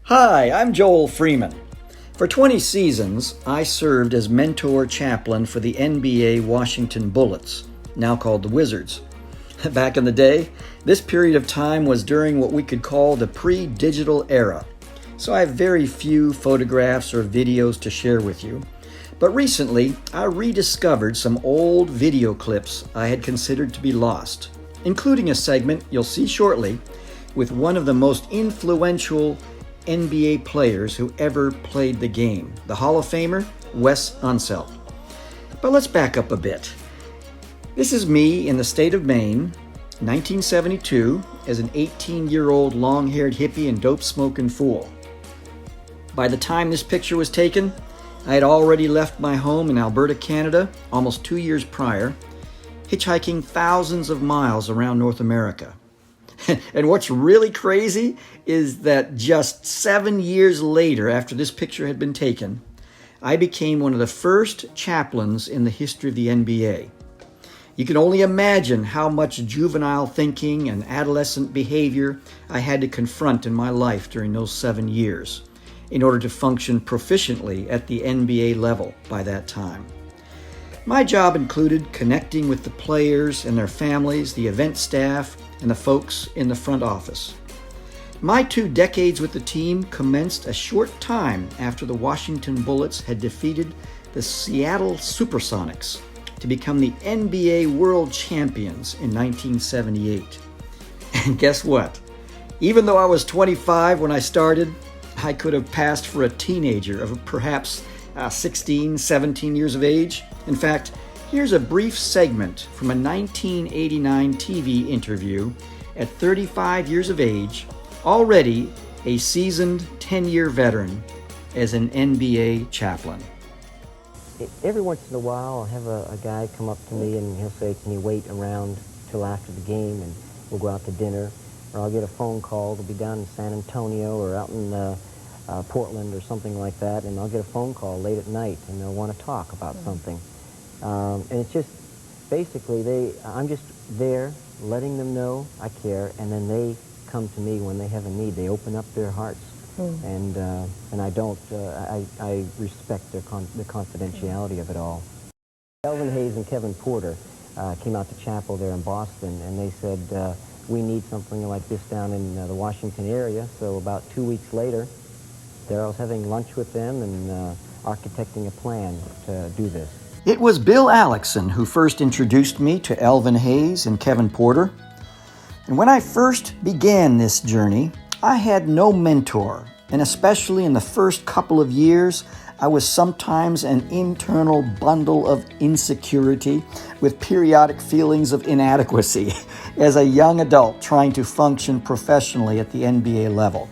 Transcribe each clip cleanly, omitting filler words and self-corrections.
Hi, I'm Joel Freeman. For 20 seasons, I served as mentor chaplain for the NBA Washington Bullets, now called the Wizards. Back in the day, this period of time was during what we could call the pre-digital era, so I have very few photographs or videos to share with you. But recently, I rediscovered some old video clips I had considered to be lost, including a segment you'll see shortly with one of the most influential NBA players who ever played the game, the Hall of Famer, Wes Unseld. But let's back up a bit. This is me in the state of Maine, 1972, as an 18-year-old long-haired hippie and dope-smoking fool. By the time this picture was taken, I had already left my home in Alberta, Canada, almost 2 years prior, hitchhiking thousands of miles around North America. And what's really crazy is that just 7 years later, after this picture had been taken, I became one of the first chaplains in the history of the NBA. You can only imagine how much juvenile thinking and adolescent behavior I had to confront in my life during those 7 years in order to function proficiently at the NBA level by that time. My job included connecting with the players and their families, the event staff, and the folks in the front office. My 2 decades with the team commenced a short time after the Washington Bullets had defeated the Seattle Supersonics to become the NBA World Champions in 1978. And guess what? Even though I was 25 when I started, I could have passed for a teenager of perhaps 16, 17 years of age. In fact, here's a brief segment from a 1989 TV interview at 35 years of age, already a seasoned 10-year veteran as an NBA chaplain. Every once in a while, I'll have a guy come up to me and he'll say, "Can you wait around till after the game and we'll go out to dinner?" Or I'll get a phone call. They'll be down in San Antonio or out in Portland or something like that, and I'll get a phone call late at night and they'll want to talk about something. And it's just, basically, I'm just there letting them know I care, and then they come to me when they have a need. They open up their hearts, and I respect the confidentiality of it all. Elvin Hayes and Kevin Porter came out to chapel there in Boston, and they said, we need something like this down in the Washington area. So about 2 weeks later, there I was having lunch with them and architecting a plan to do this. It was Bill Alexson who first introduced me to Elvin Hayes and Kevin Porter. And when I first began this journey, I had no mentor, and especially in the first couple of years, I was sometimes an internal bundle of insecurity with periodic feelings of inadequacy as a young adult trying to function professionally at the NBA level.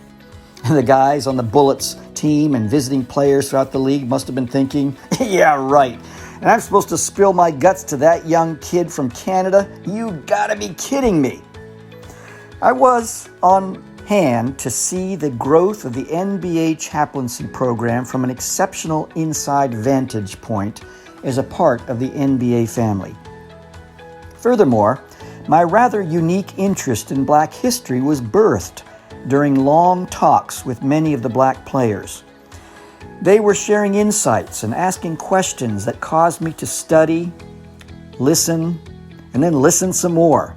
And the guys on the Bullets team and visiting players throughout the league must have been thinking, yeah, right. And I'm supposed to spill my guts to that young kid from Canada? You gotta be kidding me. I was on hand to see the growth of the NBA chaplaincy program from an exceptional inside vantage point as a part of the NBA family. Furthermore, my rather unique interest in Black history was birthed during long talks with many of the Black players. They were sharing insights and asking questions that caused me to study, listen, and then listen some more.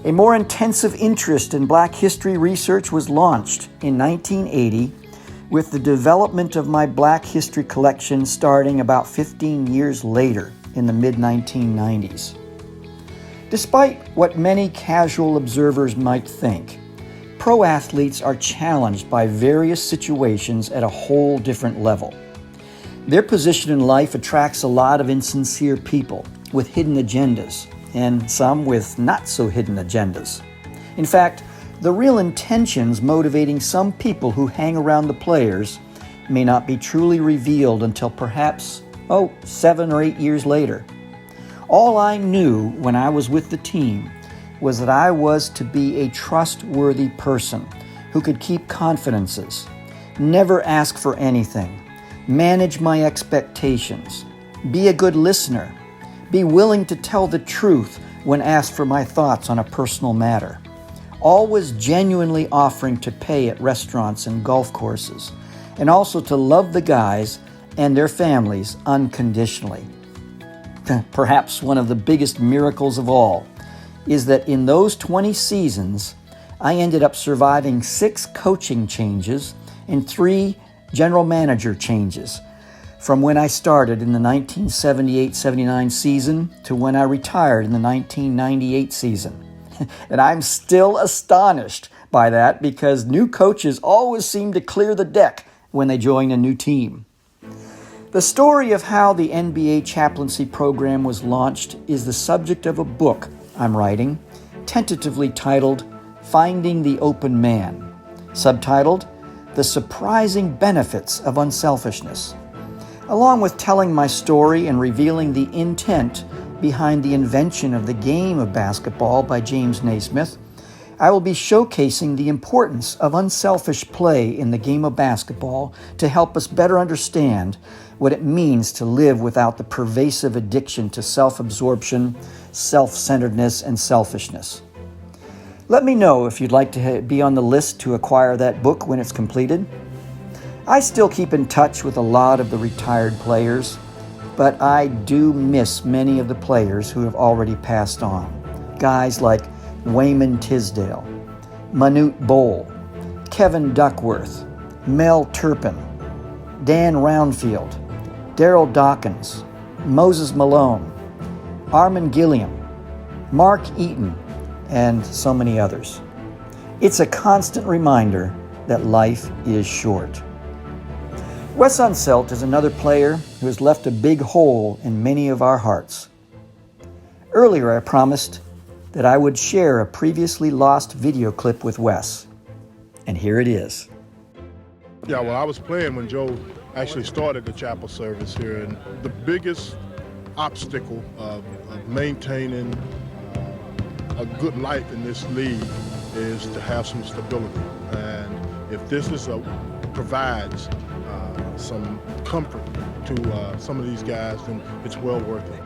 A more intensive interest in Black history research was launched in 1980 with the development of my Black history collection starting about 15 years later in the mid-1990s. Despite what many casual observers might think, pro athletes are challenged by various situations at a whole different level. Their position in life attracts a lot of insincere people with hidden agendas, and some with not-so-hidden agendas. In fact, the real intentions motivating some people who hang around the players may not be truly revealed until perhaps, 7 or 8 years later. All I knew when I was with the team was that I was to be a trustworthy person who could keep confidences, never ask for anything, manage my expectations, be a good listener, be willing to tell the truth when asked for my thoughts on a personal matter. always genuinely offering to pay at restaurants and golf courses, and also to love the guys and their families unconditionally. Perhaps one of the biggest miracles of all is that in those 20 seasons, I ended up surviving 6 coaching changes and 3 general manager changes, from when I started in the 1978-79 season to when I retired in the 1998 season. And I'm still astonished by that because new coaches always seem to clear the deck when they join a new team. The story of how the NBA chaplaincy program was launched is the subject of a book I'm writing, tentatively titled Finding the Open Man, subtitled The Surprising Benefits of Unselfishness. Along with telling my story and revealing the intent behind the invention of the game of basketball by James Naismith, I will be showcasing the importance of unselfish play in the game of basketball to help us better understand what it means to live without the pervasive addiction to self-absorption, self-centeredness, and selfishness. Let me know if you'd like to be on the list to acquire that book when it's completed. I still keep in touch with a lot of the retired players, but I do miss many of the players who have already passed on. Guys like Wayman Tisdale, Manute Bol, Kevin Duckworth, Mel Turpin, Dan Roundfield, Daryl Dawkins, Moses Malone, Armin Gilliam, Mark Eaton, and so many others. It's a constant reminder that life is short. Wes Unseld is another player who has left a big hole in many of our hearts. Earlier, I promised that I would share a previously lost video clip with Wes, and here it is. Yeah, well, I was playing when Joe actually started the chapel service here, and the biggest obstacle of maintaining a good life in this league is to have some stability. And if this provides some comfort to some of these guys, then it's well worth it.